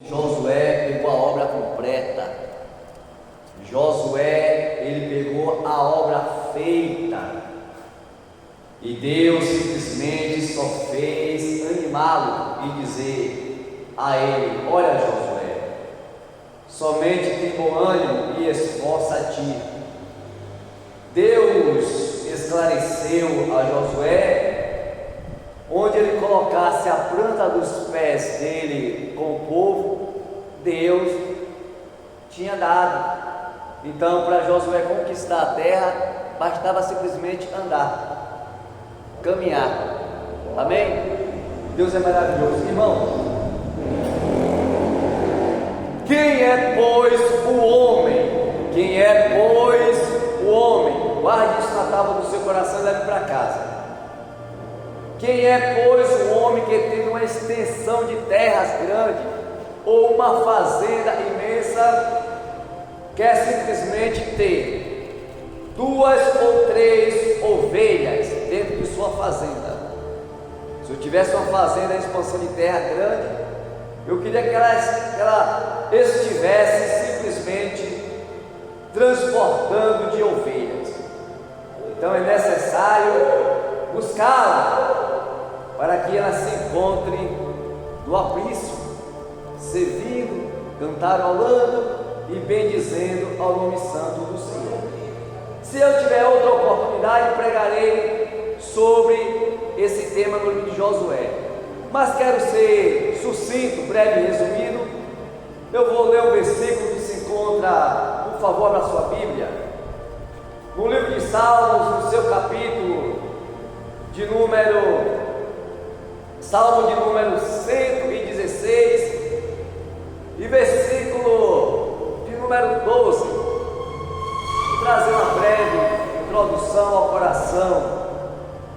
Josué pegou a obra completa. Josué, ele pegou a obra feita. E Deus simplesmente só fez animá-lo e dizer a ele: olha, Josué, somente tem bom ânimo e esforça-te. Deus esclareceu a Josué, onde ele colocasse a planta dos pés dele com o povo, Deus tinha dado. Então, para Josué conquistar a terra, bastava simplesmente andar, caminhar. Amém? Deus é maravilhoso. Irmão, quem é, pois, o homem? Quem é, pois, o homem? Guarde isso na tábua do seu coração e leve para casa. Quem é, pois, o homem que tem uma extensão de terras grande ou uma fazenda imensa, quer simplesmente ter 2 ou 3 ovelhas dentro de sua fazenda? Se eu tivesse uma fazenda em expansão de terra grande, eu queria que ela estivesse simplesmente transportando de ovelhas. Então é necessário buscá-la para que ela se encontre no aprisco, servindo, cantarolando e bendizendo ao nome santo do Senhor. Se eu tiver outra oportunidade, pregarei sobre esse tema no livro de Josué, mas quero ser sucinto, breve e resumido. Eu vou ler um versículo que se encontra, por favor, na sua Bíblia, no livro de Salmos, no seu capítulo de Salmo de número 116 e versículo de número 12. Vou trazer uma breve introdução ao coração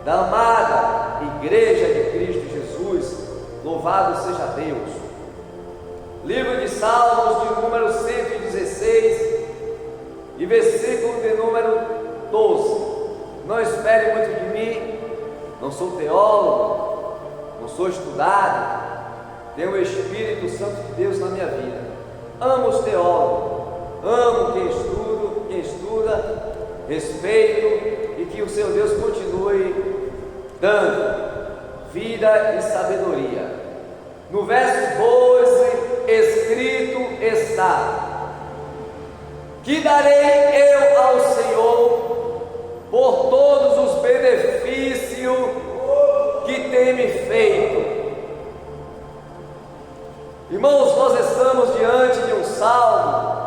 da amada Igreja de Cristo Jesus. Louvado seja Deus. Livro de Salmos de número 116 e versículo de número 12. Não espere muito de mim, não sou teólogo, não sou estudado, tenho o Espírito Santo de Deus na minha vida. Amo os teólogos, amo quem estuda, respeito, e que o seu Deus continue dando vida e sabedoria. No verso 12, escrito está: que darei eu ao Senhor por todos os benefícios que tem me feito. Irmãos, nós estamos diante de um salmo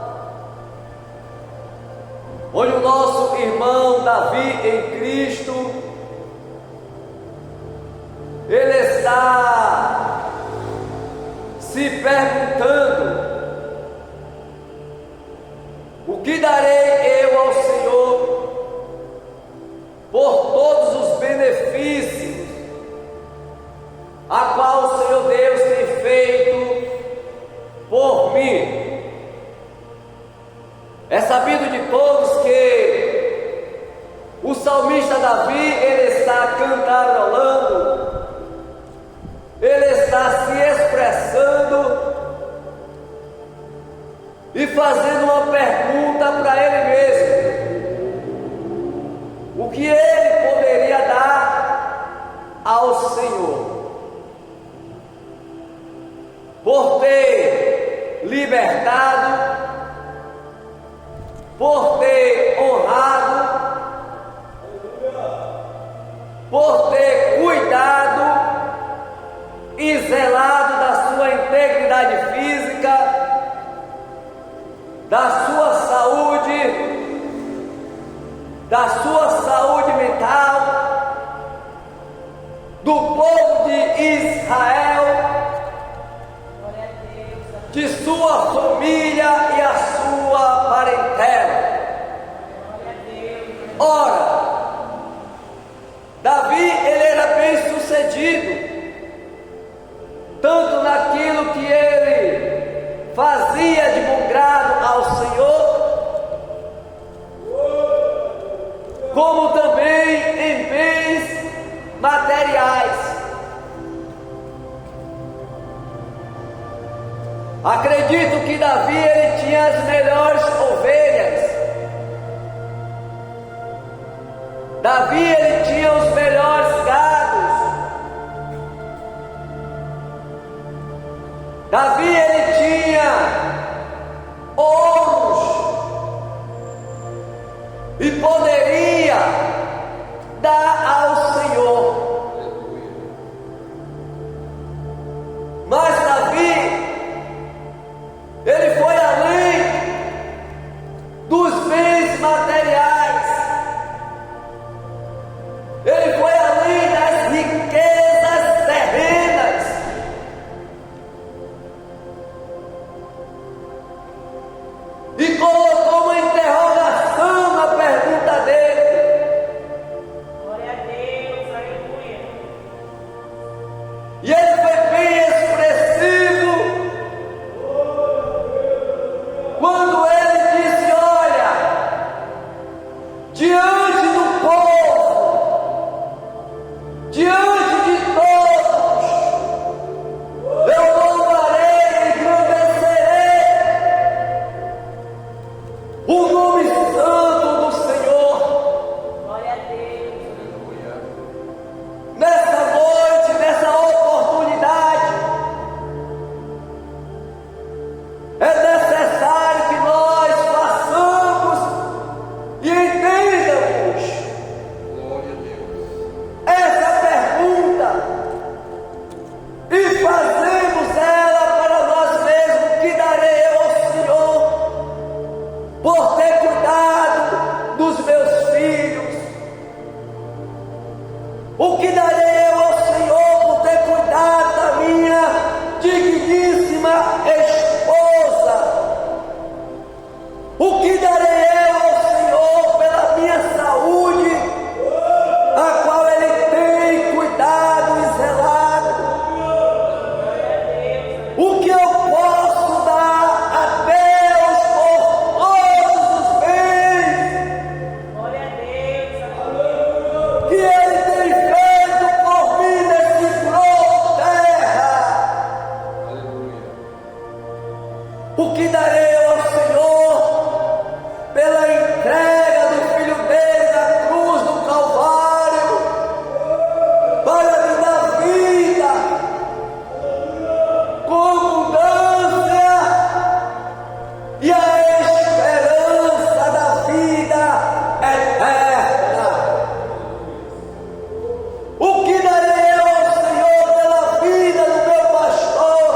onde o nosso irmão Davi em Cristo, ele está se perguntando: o que darei eu ao Senhor por todos os benefícios a qual o Senhor Deus tem feito por mim? É sabido de todos que o salmista Davi, ele está cantarolando, ele está se expressando e fazendo uma pergunta para ele mesmo: o que ele poderia dar ao Senhor por ter libertado, por ter honrado, por ter cuidado e zelado da sua integridade física, da sua saúde mental, do povo de Israel, de sua família e a sua parentela. Ora, Davi, ele era bem sucedido, tanto naquilo que ele fazia de bom grado ao Senhor, como também em bens materiais. Acredito que Davi ele tinha as melhores ovelhas. Davi ele tinha os melhores gados. Davi ele tinha ouros e poderia dar ao Senhor. Mas Davi ele foi além dos bens materiais. Ele foi além das riquezas terrenas. E colocou uma interrogação na pergunta dele. Glória a Deus, aleluia. E ele foi bem expressivo quando ele disse: olha, diante do povo, diante de todos, eu louvarei e engrandecerei o nome santo do Senhor. Glória a Deus, aleluia. Nessa noite, nessa oportunidade, é necessário que nós façamos e entendamos essa pergunta e fazemos ela para nós mesmos: o que darei eu ao Senhor por ter cuidado dos meus filhos? O que darei eu ao Senhor por ter cuidado da minha digníssima esposa? O que darei eu ao Senhor pela minha saúde, a qual Ele tem cuidado e zelado? O que eu posso dar a Deus por todos os bens Glória a Deus, aleluia. que Ele tem feito por mim nesse globo terra? O que darei eu ao Senhor pela entrega do Filho dele na cruz do Calvário, para me dar vida com abundância e a esperança da vida eterna? O que darei eu ao Senhor pela vida do meu pastor?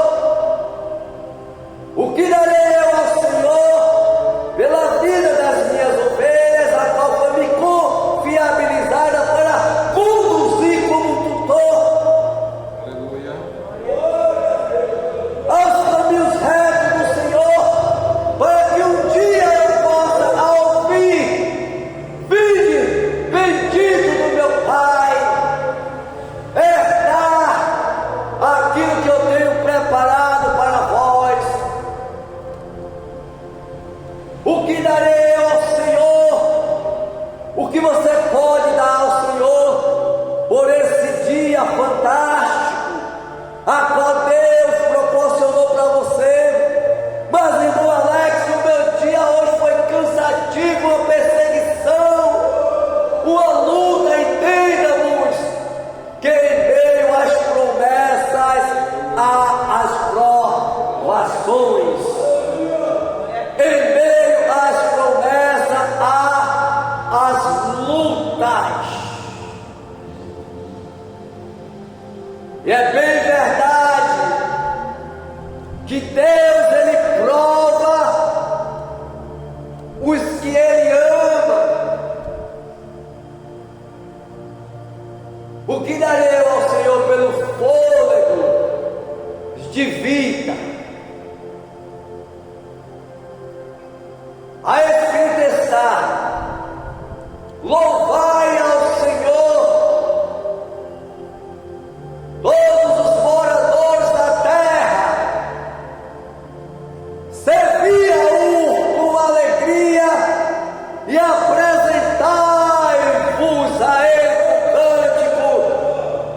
O que darei eu ao Senhor pela vida das minhas ovelhas, a qual foi me confiabilizada para conduzir como tutor aos caminhos retos do Senhor, para que um dia eu possa, ao fim, vinde bendito do meu Pai, herdar aquilo que eu tenho preparado para vós. O que darei eu ao Senhor? O que você pode dar ao Senhor por esse dia fantástico, a qual Deus proporcionou para você? Mas, irmão Alex, o meu dia hoje foi cansativo, uma perseguição, uma luta. Entenda-nos que em meio às promessas há as provações. Em meio às promessas há as lutas. E é bem verdade que Deus ele prova os que Ele ama. O que darei eu ao Senhor pelo fôlego de vida? A Escrita está: louvai ao Senhor todos os moradores da terra, servi-o com alegria e apresentai-vos a Ele com cântico,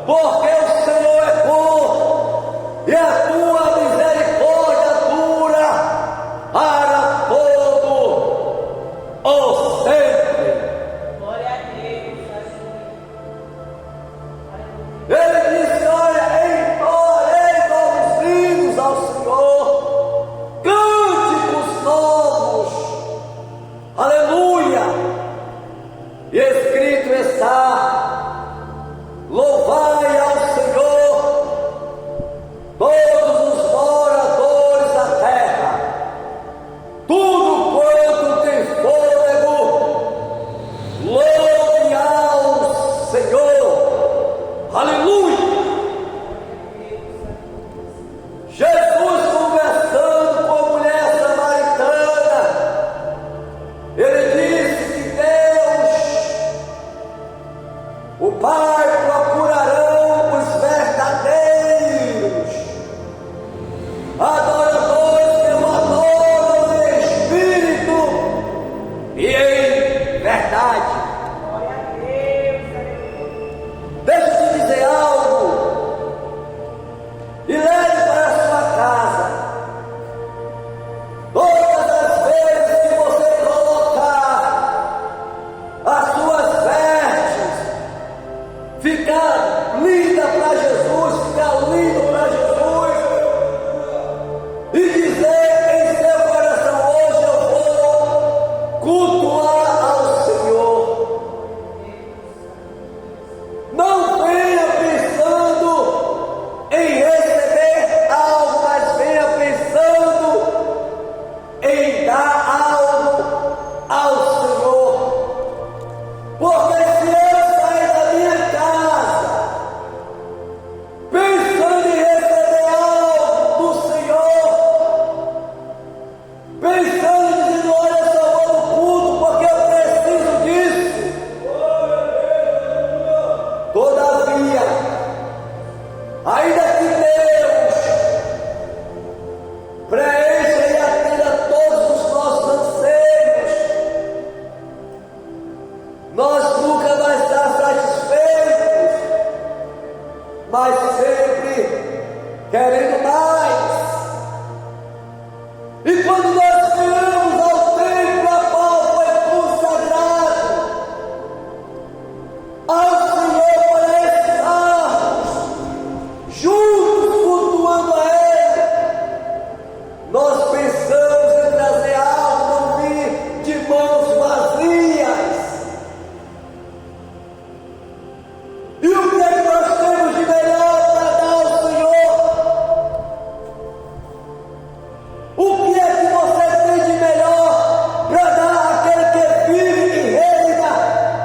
porque o Senhor é bom e a tua misericórdia dura preencha e atenda todos os nossos anseios. Nós nunca vamos estar satisfeitos, mas sempre querendo mais. E quando nós viemos ao templo a qual foi consagrado ao Senhor para estarmos juntos cultuando a Ele, nós pensamos em trazer algo, não vir de mãos vazias. E o que é que nós temos de melhor para dar ao Senhor? O que é que você tem de melhor para dar àquele que vive e reina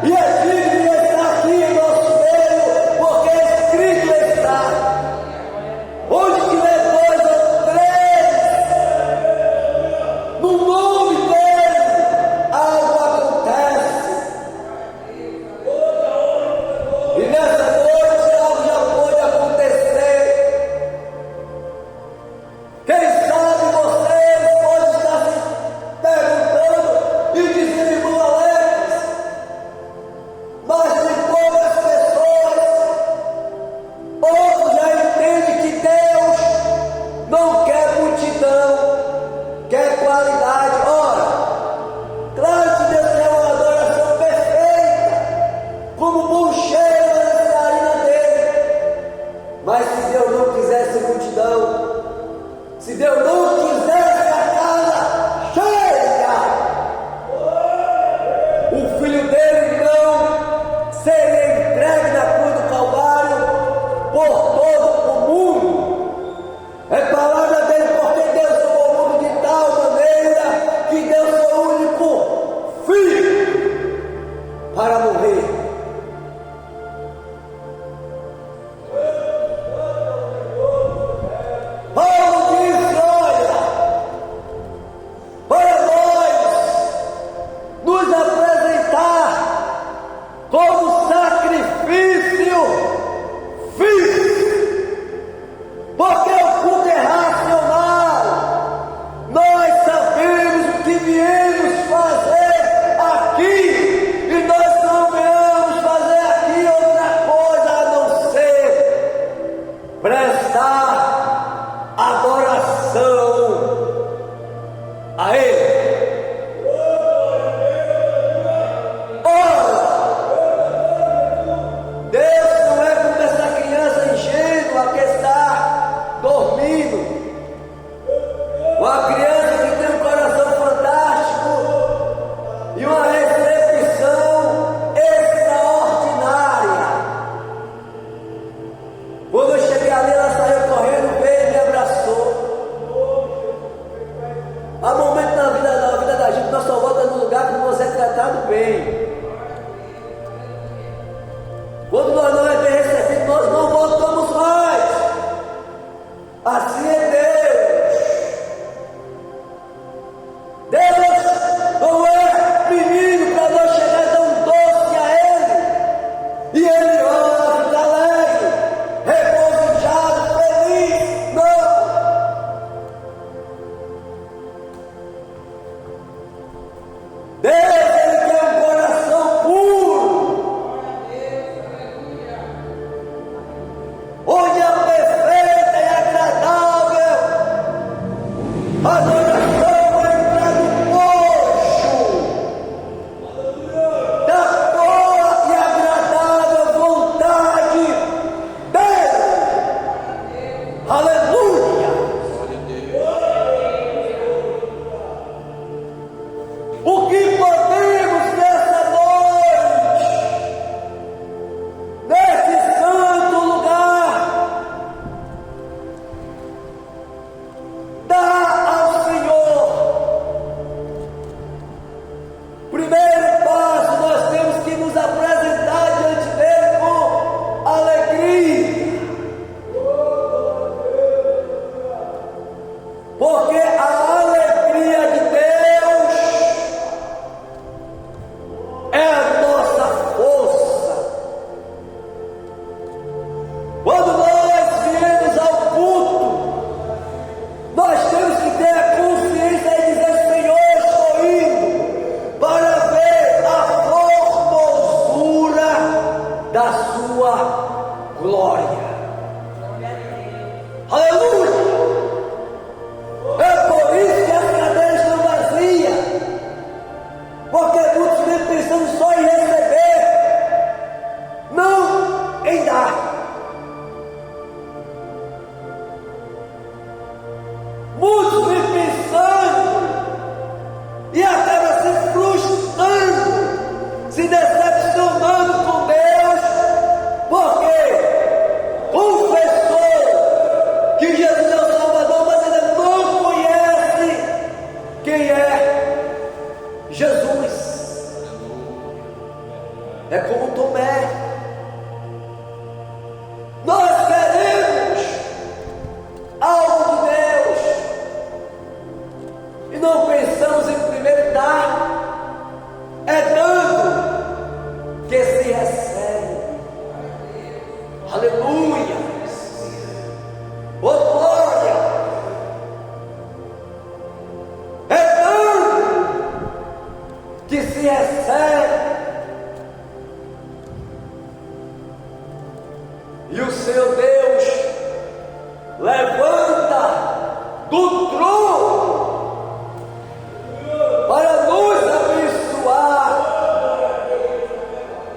e é digno de estar aqui em nosso meio, porque escrito está: onde tiver dois ou três no nome dele, algo acontece. E nessa noite algo já pode acontecer. Quem sabe vocês podem estar se perguntando e dizendo: irmão Alex, mas de poucas pessoas, outros já entendem que Deus não quer multidão, quer qualidade. Ora, claro que Deus quer uma adoração perfeita, como bom cheiro na narina dele. Mas se Deus não quisesse multidão, se Deus não quisesse a casa cheia, o filho dele não seria entregue na cruz do Calvário por todo o mundo. É palavra dele, porque Deus amou o mundo de tal maneira que deu seu único filho para morrer. Paulo disse: olha, para nós nos apresentar como sacrifício vivo, porque o culto é racional. Nós sabemos o que viemos fazer aqui, e nós não viemos fazer aqui outra coisa a não ser prestar adoração a Ele. Ora, Deus não é como essa criança ingênua que está dormindo, uma criança que tem um coração fantástico e uma recepção extraordinária. Quando eu cheguei ali, ela saiu correndo, veio e me abraçou. Há momentos na vida da gente, nós só voltamos no lugar que você é tratado bem. Quando nós não é bem recebidos, nós não voltamos mais. Assim é Deus. Deus não é menino para nós chegar e dar um doce a Ele, e Ele ora, fica alegre, regozijado, feliz. Não. Deus, Ele quer um coração puro, onde a perfeita e agradável adoração vai entrar no coxo da boa e agradável vontade dele. Aleluia! O que podemos nessa noite, nesse santo lugar, dar ao Senhor É como Tomé. Nós queremos algo de Deus e não pensamos em primeiro dar. É dando que se recebe. Aleluia. Oh glória. É dando que se recebe. E o Senhor Deus levanta do trono para nos abençoar.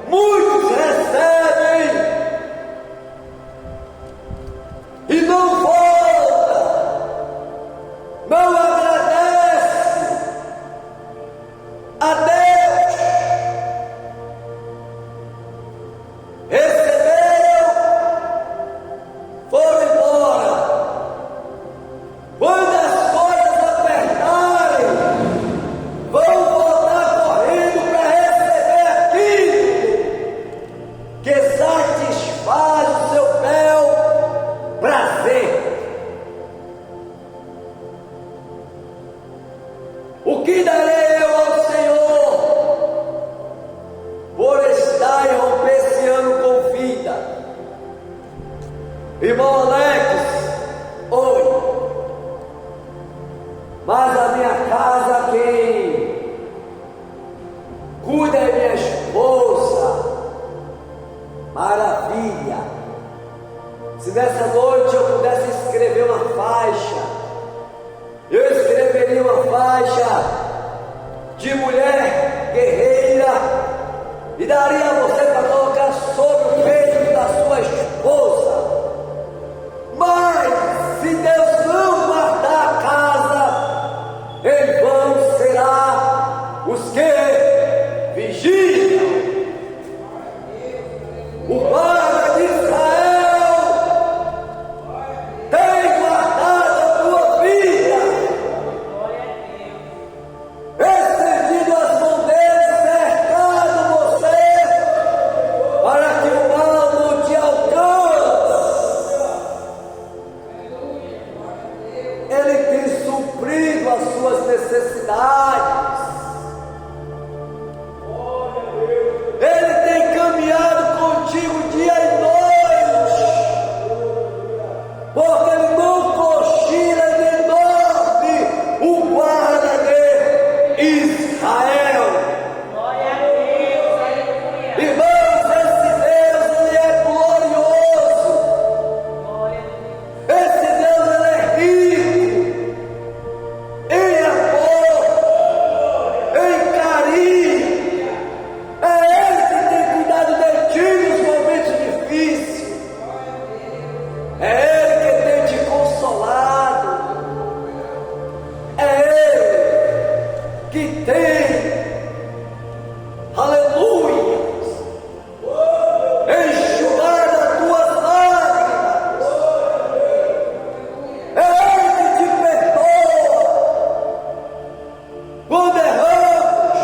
Muitos recebem e não volta, não agradece a Deus. Foram embora. Quando as coisas apertarem, vão voltar correndo para receber aquilo que satisfaz o seu bel prazer. O que darei eu ao Senhor por estar e romper esse ano com vida? Irmão Alex, oi. Mas a minha casa quem cuida é minha esposa. Maravilha. Se nessa noite eu pudesse escrever uma faixa, eu escreveria uma faixa de mulher guerreira e daria a você para colocar sobre o peito da sua esposa. Mas se Deus não guardar a casa, em vão será os que vigiam. O guarda de Israel tem guardado a tua vida, estendido as mãos dele, cercado você, para que o mal não te alcance. Ele tem suprido as suas necessidades. Ele tem caminhado contigo dia e noite, porque ele não cochila nem dorme, o guarda de Israel. Glória a Deus, aleluia. Irmãos, esse Deus, ele é glorioso. Glória a Deus. Esse Deus, ele é rico em amor, em carinho. É Ele que tem cuidado de ti nos momentos difíceis. É Ele que tem te consolado. É Ele que tem, aleluia, enxugado as tuas lágrimas. É Ele que te perdoa quando erramos.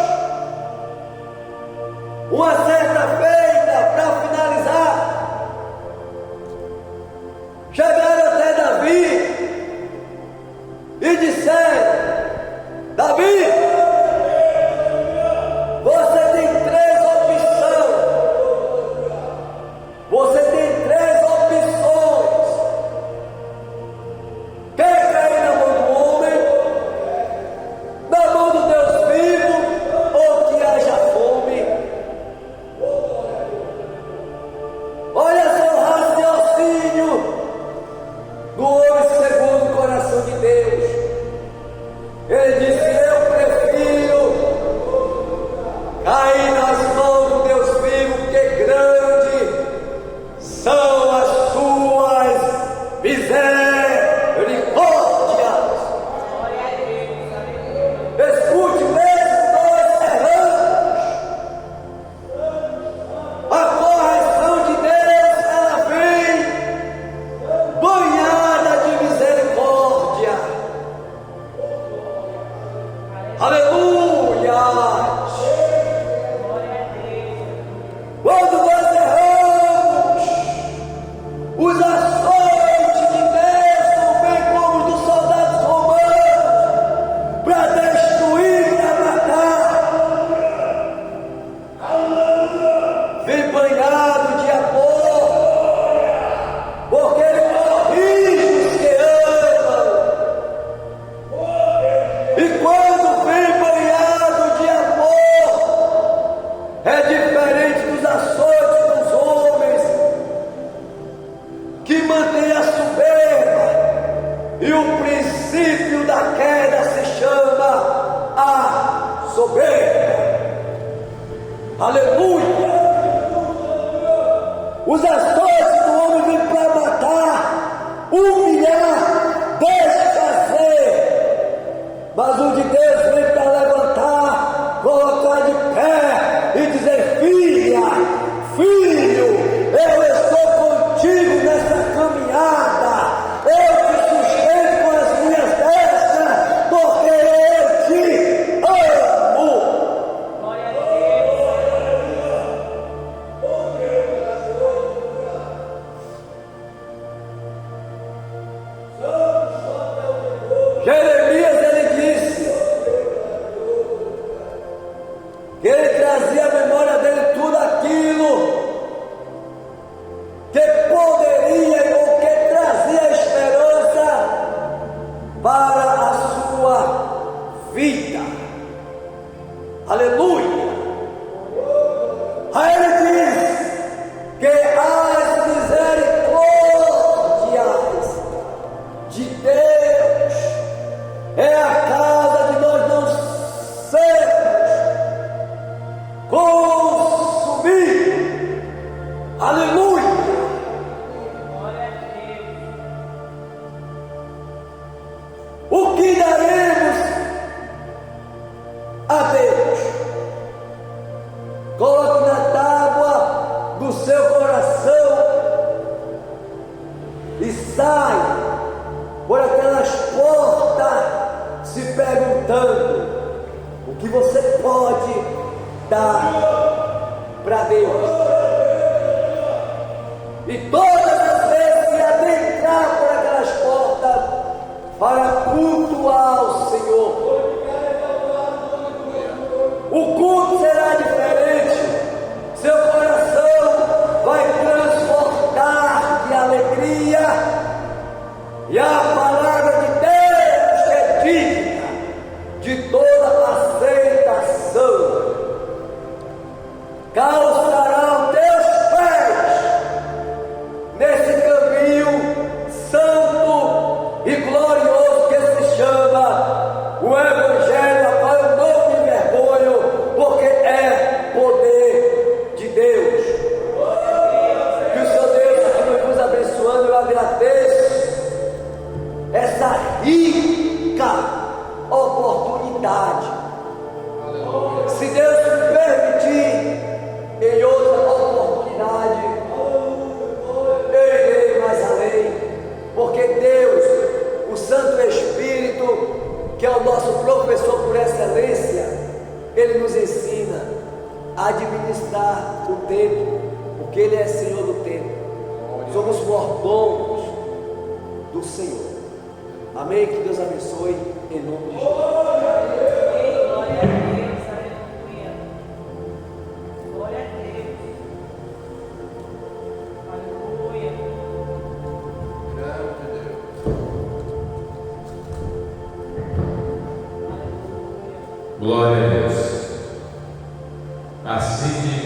Uma certa feita, para finalizar, chegaram até Davi e disseram: Davi, você tem três opções. Você tem três opções. Quer cair na mão do homem, na mão do Deus vivo, ou que haja fome? Olha só o raciocínio do homem segundo o coração de Deus. Ele disse: eu prefiro cair nas mãos do Deus vivo, porque grande são as suas misericórdias. Glória a Deus, aleluia. Escute, mesmo nós erramos, a correção de Deus, ela vem banhada de misericórdia. Aleluia! Glória a Deus. E quando vem banhado de amor, é diferente dos açoites dos homens, que mantém a soberba, e o princípio da queda se chama a soberba. Aleluia! Os açoites do homem vêm para matar, humilhar, desfazer, mas o de Deus vem para levantar, colocar de pé e dizer: filha, filho, eu estou contigo nessa caminhada, eu te sustento com as minhas destas, porque eu te amo. Glória a Jeremias, ele disse que ele trazia à memória dele tudo aquilo que poderia ou que trazia esperança para a sua vida. Aleluia! Aí ele diz que as misericórdias de Deus é a causa de nós não sermos consumidos. Aleluia! O que daremos a Deus? Coloque na tábua do seu coração e sai por aquelas portas se perguntando o que você pode dar para Deus. E todas as vezes que adentrar por aquelas portas para cultuar o Senhor, o culto será diferente. Seu coração vai transportar de alegria, e a palavra de Deus que é digna de toda aceitação calçará os teus pés nesse caminho santo e glorioso que se chama o Evangelho, a qual eu não me envergonho, porque é poder de Deus. Que o Senhor Deus continue nos abençoando. Eu agradeço essa rica oportunidade. Se Deus me permitir, em outra oportunidade, eu irei mais além, porque Deus, o Santo Espírito, que é o nosso professor por excelência, ele nos ensina a administrar o tempo, porque ele é Senhor do tempo. Somos mordomos do Senhor. Amém? Que Deus abençoe em nome de Jesus. Glória a Deus, aleluia. Glória a Deus. Aleluia. Glória a Deus. Assim